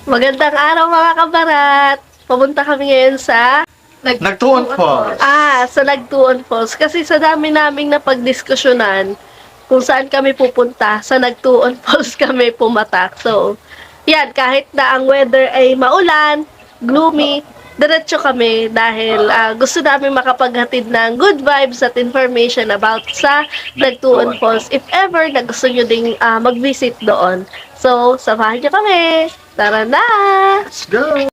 Magandang araw mga kabarat! Pumunta kami ngayon sa Nagtuon Falls. sa Nagtuon Falls. Kasi sa dami naming napagdiskusyonan kung saan kami pupunta, sa Nagtuon Falls kami pumatak. So, yan, kahit na ang weather ay maulan, gloomy, diretso kami dahil gusto namin makapaghatid ng good vibes at information about sa Nagtuon Falls. If ever na gusto nyo ding mag-visit doon. So, samahan nyo kami! Tara na! Let's go!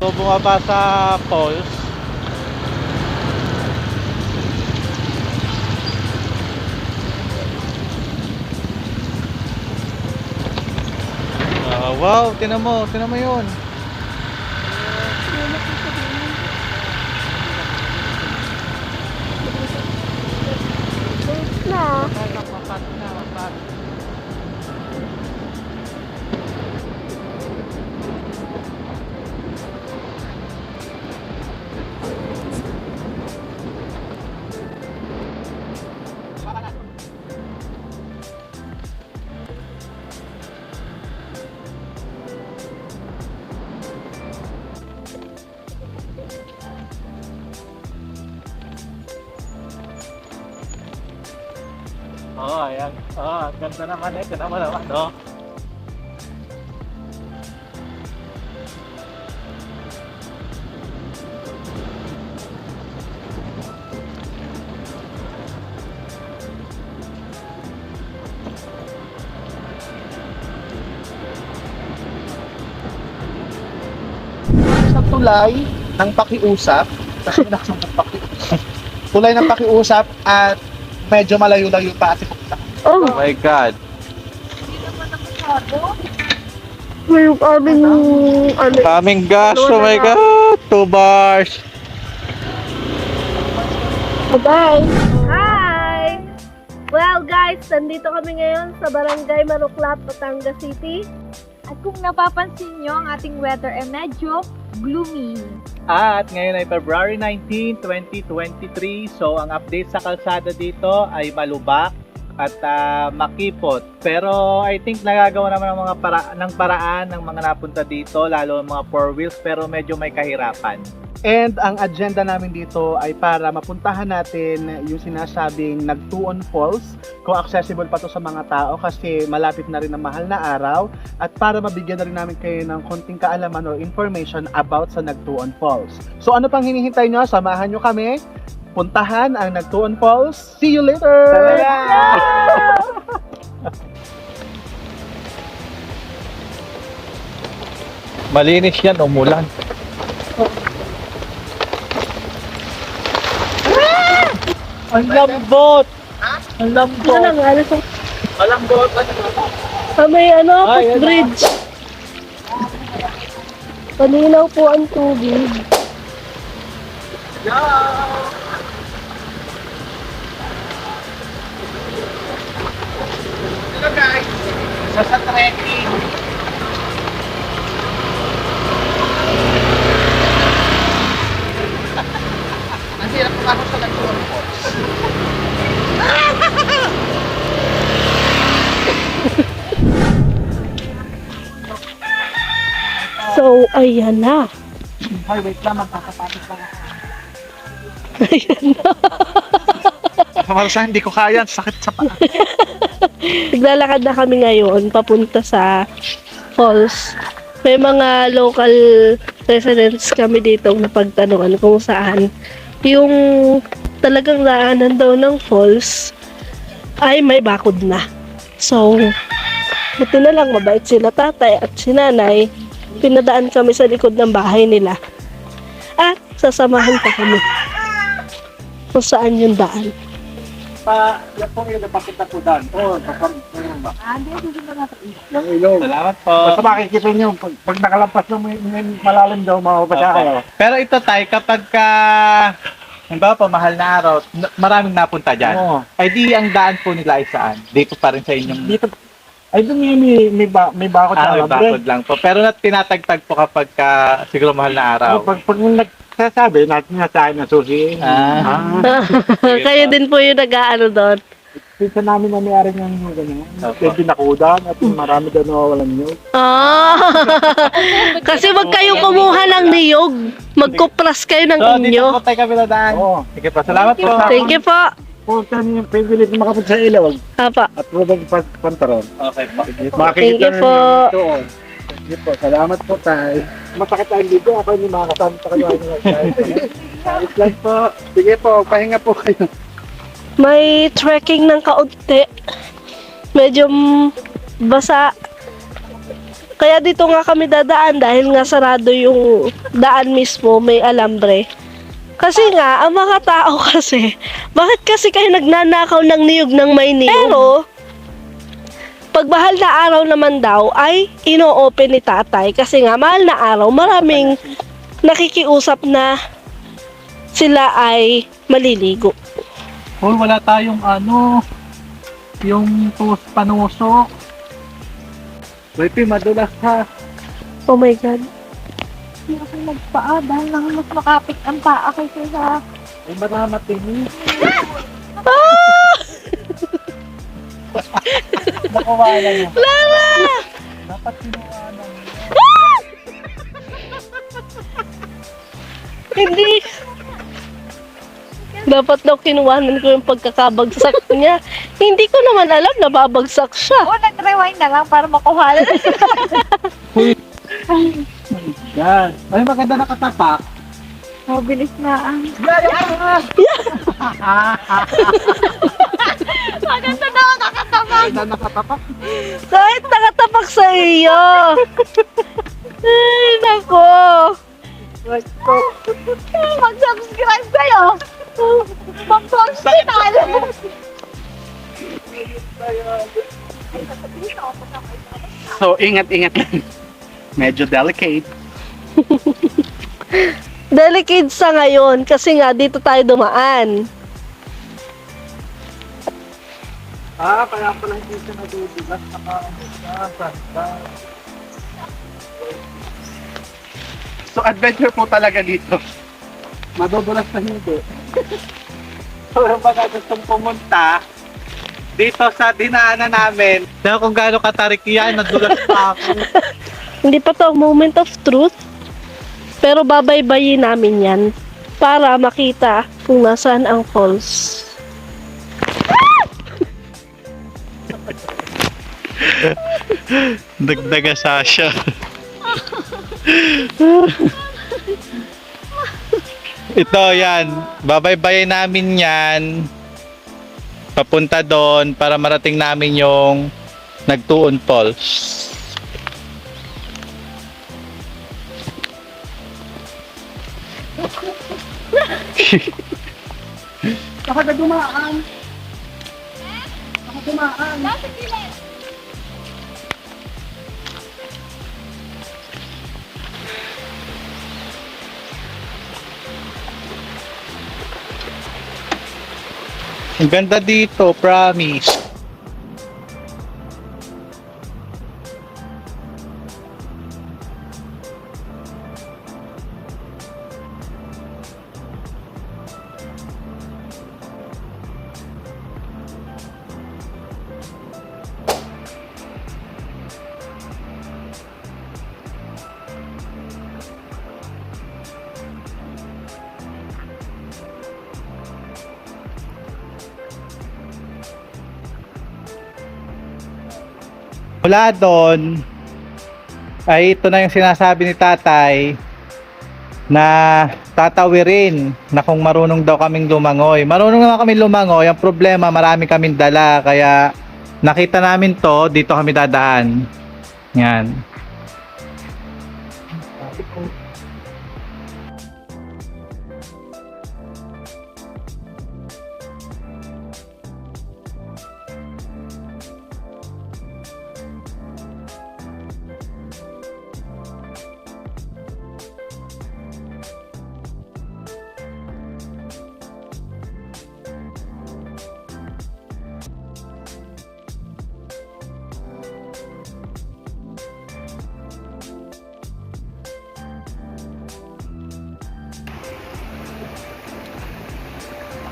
So bumaba sa falls. Wow, tinan mo yun. Na. Oh, ayan. Oh, ganda naman eh. Ganda naman, oh. Sa tulay ng pakiusap, kasi nasa pakiusap. Tulay ng pakiusap at medyo malayo-layo pa at pupunta. Oh, Oh my God. yung aming ano. Kaming gas, oh my God. 2 bars. Bye! Hi! Well guys, nandito kami ngayon sa Barangay Maruklap, Batangas City. At kung napapansin nyo, ang ating weather ay medyo gloomy. At ngayon ay February 19, 2023. So ang update sa kalsada dito ay malubak at makipot. Pero I think nagagawa naman ng paraan ng mga napunta dito, lalo ang mga 4 wheels, pero medyo may kahirapan. And ang agenda namin dito ay para mapuntahan natin yung sinasabing Nagtuon Falls, kung accessible pa to sa mga tao kasi malapit na rin ang mahal na araw, at para mabigyan na rin namin kayo ng konting kaalaman or information about sa Nagtuon Falls. So ano pang hinihintay nyo? Samahan nyo kami, puntahan ang Nagtuon Falls. See you later! Malinis yan, umulan. Ang lambot! Ang lambot! Ano lang, ano sa... Malambot! May ano, Ay, footbridge. Palinaw po ang tubig. Hello guys! Sa trekking. Ang hirap pumasok sa Nagtuon Falls. So, ayan na. Ay, wait lang, magkakapatid lang ako. Marsa, hindi ko kaya. Sakit sa paa. Naglalakad na kami ngayon papunta sa falls. May mga local residents kami dito napagtanungan kung saan yung talagang daanan daw ng falls ay may bakod na. So, buti na lang mabait sila tatay at si nanay. Pinadaan kami sa likod ng bahay nila. At sasamahan pa kami kung saan yung daan. Yan po yung napakita po daan. Oo, papang ba? Ng ilog. Salamat po. Basta makikita nyo, pag nakalampas ng may malalim daw, mapapasya Opo. kayo. Pero ito tayo, kapag ka, halimbawa po, mahal na araw, maraming napunta dyan. Oo. Ay di, ang daan po nila ay saan? Dito pa rin sa inyong... Dito, ay doon yung may bakod na may alambre. bakod lang po. Pero tinatagtag po kapag ka, siguro mahal na araw. Oo, pag nagsasabi, natin na tayo na susi. Kayo din po yung nag-aano doon. Pizza namin na may-ari ng ganyan. Opo. Pwede nakudan at marami daw nawawalan nyo. Ah, kasi wag kayong kumuha ng niyog. Magkupras kayo ng So, inyo. dito po tayo kami na daan. Oo. Sige po, salamat po. Thank you po. Punta niyo yung privilege na makapunta sa ilawag Apa. at rubang pantaron. Okay po. Thank you po. Doon. Sige po, salamat po tayo. Masakit tayo dito, ako hindi makakasama sa kayo. Ayos lang po. Sige po, pahinga po kayo. May trekking ng kaunti. Medyo basa. Kaya dito nga kami dadaan dahil nga sarado yung daan mismo, may alambre. Kasi nga, ang mga tao kasi, bakit kasi kayo nagnanakaw ng niyog ng may niyog? Pero, pag mahal na araw naman daw, ay ino-open ni tatay. Kasi nga, mahal na araw, maraming nakikiusap na sila ay maliligo. Hoy, wala tayong yung panusok. Wait, madulas ha. Oh my God. Hindi ako nagpaa dahil lang mas makapit ang paa kaysa sa... Ay, maramating. Nakuha na yun. Lara! Dapat kinuha Hindi. Dapat daw kinuhanan ko yung pagkakabagsak niya. Hindi ko naman alam na babagsak siya. O, nag-rewind na lang para makuha na. Yan. Ay, maganda nakatapak. Mabilis na ang... Maganda na ako nakatapak. Maganda nakatapak. Kahit nakatapak sa iyo. Ay, nako. Mag-subscribe kayo. Mag-subscribe. So, ingat-ingat lang. Medyo delicate. Delicate sa ngayon kasi nga dito tayo dumaan. Kaya pala hindi siya nadudulas. So, adventure po talaga dito. Madudulas na hindi. So, yung mga gustong pumunta, dito sa dinaanan namin, dahil kung gaano katarik yan, nadulas pa ako. Hindi pa to moment of truth. Pero babaybayin namin yan para makita kung nasaan ang falls. Dagdaga Sasha. Ito yan, babaybayin namin yan. Papunta doon para marating namin yung Nagtuon Falls. Baka na dumaan. Baka dumaan. Ang ganda dito, promise. Mula doon, ay ito na yung sinasabi ni tatay na tatawirin na kung marunong daw kaming lumangoy. Marunong naman kami lumangoy, ang problema marami kaming dala, kaya nakita namin to, dito kami dadaan. Yan.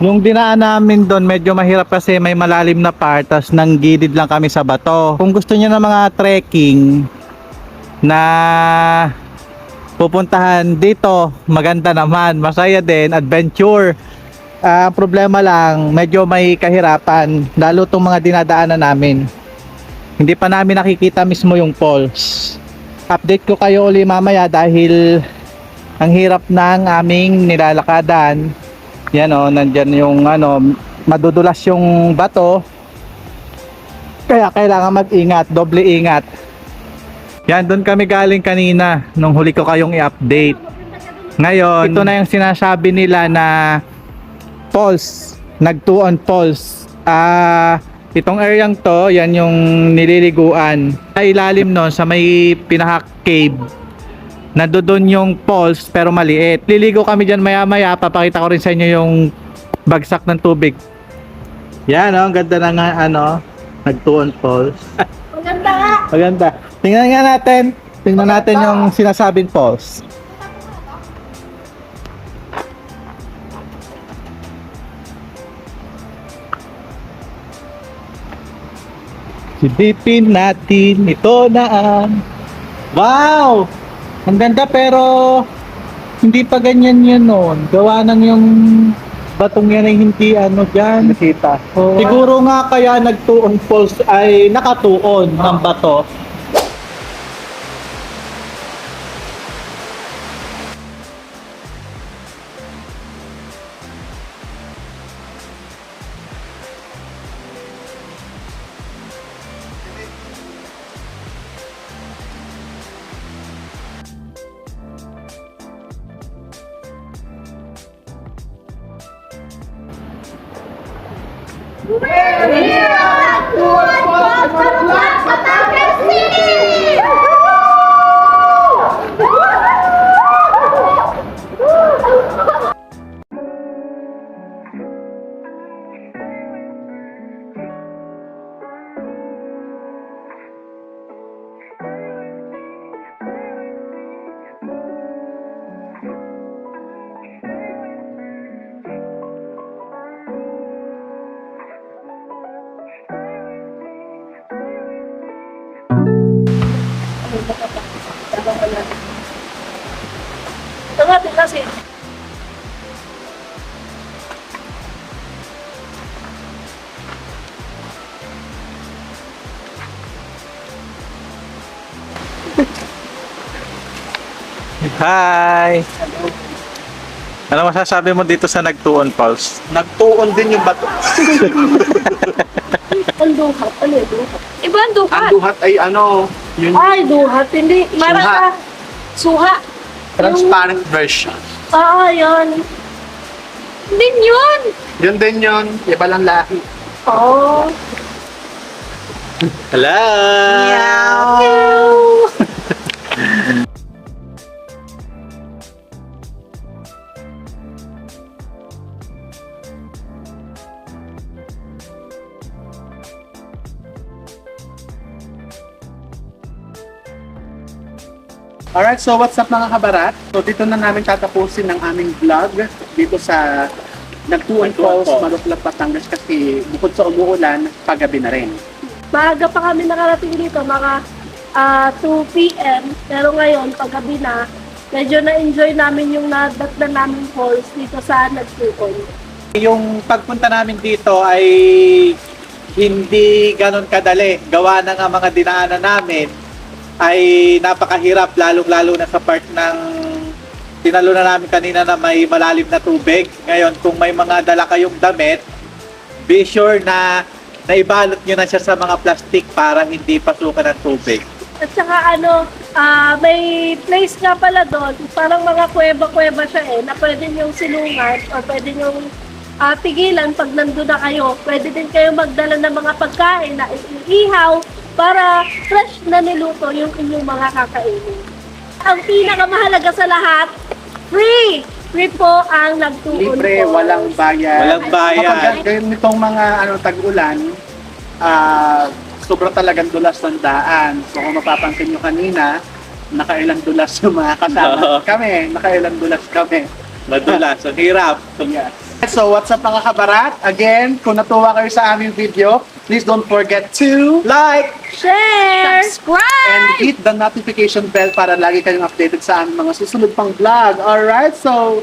Yung dinaan namin doon medyo mahirap kasi may malalim na part, tas nang gilid lang kami sa bato. Kung gusto niyo ng mga trekking na pupuntahan dito, maganda naman, masaya din, adventure. Ang problema lang, medyo may kahirapan, lalo tong mga dinadaanan namin. Hindi pa namin nakikita mismo yung falls. Update ko kayo uli mamaya dahil ang hirap ng aming nilalakadan. Yan o, nandyan yung madudulas yung bato. Kaya kailangan mag-ingat, doble ingat. Yan, doon kami galing kanina nung huli ko kayong i-update. Ngayon, ito na yung sinasabi nila na falls, nag-2-on falls. Itong areang to, yan yung nililiguan. Sa ilalim nun, sa may pinaka-cave, nandoon yung falls pero maliit. Liligo kami dyan maya-maya, papakita ko rin sa inyo yung bagsak ng tubig. Yan ang ganda na nga nag-2-on falls. Maganda nga. Maganda. Tingnan nga natin. Tingnan natin yung sinasabing falls. Silipin natin ito na ang wow! Ang ganda pero hindi pa ganyan yun noon. Gawa nang yung batong yan ay hindi dyan. Nakita. Siguro nga kaya nag-2-on falls ay nakatuon ng bato. Ito nga, kasi. Hi! Ano masasabi mo dito sa nag-2-on falls? Nag-2-on din yung bato. Ang duhat. Ano yung duhat? Iba ang Ang dukat. duhat ay yung Ay, duhat. Hindi. Maraka. Suha. transparent version. Yun. Din yun! Yun din yun, iba lang lahi. Oh. Hello! Alright, so what's up mga kabarat? So dito na namin tatapusin ang aming vlog dito sa Nag-2-on Falls, Maluklap, Batangas kasi bukod sa umuulan, paggabi na rin. Maaga pa kami nakarating dito, mga 2 p.m. Pero ngayon, paggabi na, medyo na-enjoy namin yung nadatnan namin falls dito sa Nag-2-on. Yung pagpunta namin dito ay hindi ganun kadali. Gawa na nga mga dinaanan namin ay napakahirap, lalong-lalo na sa part ng tinalo na namin kanina na may malalim na tubig. Ngayon, kung may mga dala kayong damit, be sure na naibalot nyo na siya sa mga plastic para hindi pasukan ng tubig. At saka may place nga pala doon, parang mga kuweba-kuweba siya na pwede niyong silungan o pwede niyong pigilan pag nandun na kayo. Pwede din kayo magdala ng mga pagkain na iihaw para fresh na niluto yung inyong mga kakainin. Ang pinakamahalaga sa lahat, free! Free po ang nagtuon Libre, po. walang bayad. Walang bayad. Kapag ganitong mga tag-ulan, sobrang talagang dulas ng daan. So kung mapapansin nyo kanina, nakailang dulas yung mga kasama kami. Nakailang dulas kami. Madulas, ang hirap. Yes. So what's up mga kabarat? Again, kung natuwa kayo sa aming video, please don't forget to Like! Share! and hit the notification bell para lagi kayong updated sa aming mga susunod pang vlog. Alright, so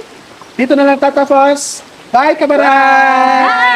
dito na lang tatapos. Bye kabarat! Bye!